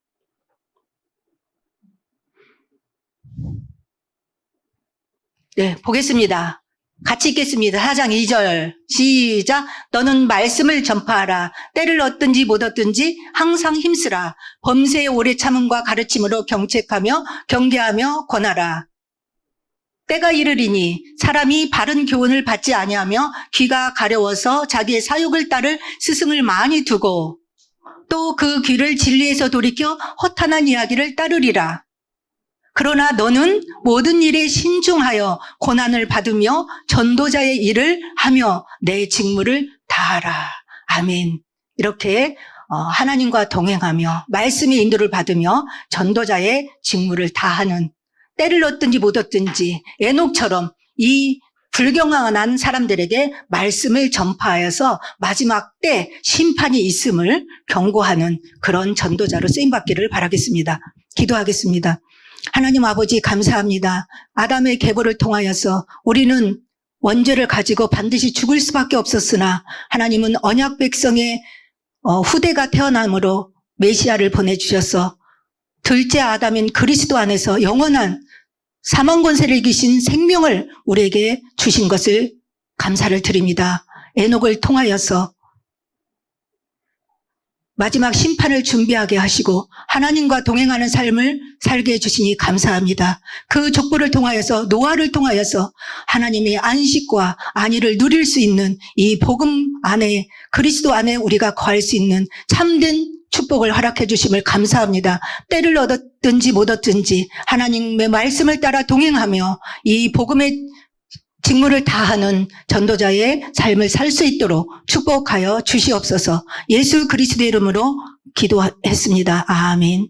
네, 보겠습니다. 같이 읽겠습니다. 4장 2절 시작. 너는 말씀을 전파하라. 때를 얻든지 못 얻든지 항상 힘쓰라. 범세의 오래 참음과 가르침으로 경책하며 경계하며 권하라. 때가 이르리니 사람이 바른 교훈을 받지 아니하며 귀가 가려워서 자기의 사욕을 따를 스승을 많이 두고 또 그 귀를 진리에서 돌이켜 허탄한 이야기를 따르리라. 그러나 너는 모든 일에 신중하여 고난을 받으며 전도자의 일을 하며 내 직무를 다하라. 아멘. 이렇게 하나님과 동행하며 말씀의 인도를 받으며 전도자의 직무를 다하는, 때를 얻든지 못 얻든지 에녹처럼 이 불경한 사람들에게 말씀을 전파하여서 마지막 때 심판이 있음을 경고하는 그런 전도자로 쓰임받기를 바라겠습니다. 기도하겠습니다. 하나님 아버지 감사합니다. 아담의 계보를 통하여서 우리는 원죄를 가지고 반드시 죽을 수밖에 없었으나 하나님은 언약 백성의 후대가 태어남으로 메시아를 보내주셔서 둘째 아담인 그리스도 안에서 영원한 사망 권세를 이기신 생명을 우리에게 주신 것을 감사를 드립니다. 에녹을 통하여서 마지막 심판을 준비하게 하시고 하나님과 동행하는 삶을 살게 해주시니 감사합니다. 그 족보를 통하여서 노아를 통하여서 하나님의 안식과 안위를 누릴 수 있는 이 복음 안에, 그리스도 안에 우리가 거할 수 있는 참된 축복을 허락해 주심을 감사합니다. 때를 얻었든지 못 얻든지 하나님의 말씀을 따라 동행하며 이 복음의 직무를 다하는 전도자의 삶을 살 수 있도록 축복하여 주시옵소서. 예수 그리스도의 이름으로 기도했습니다. 아멘.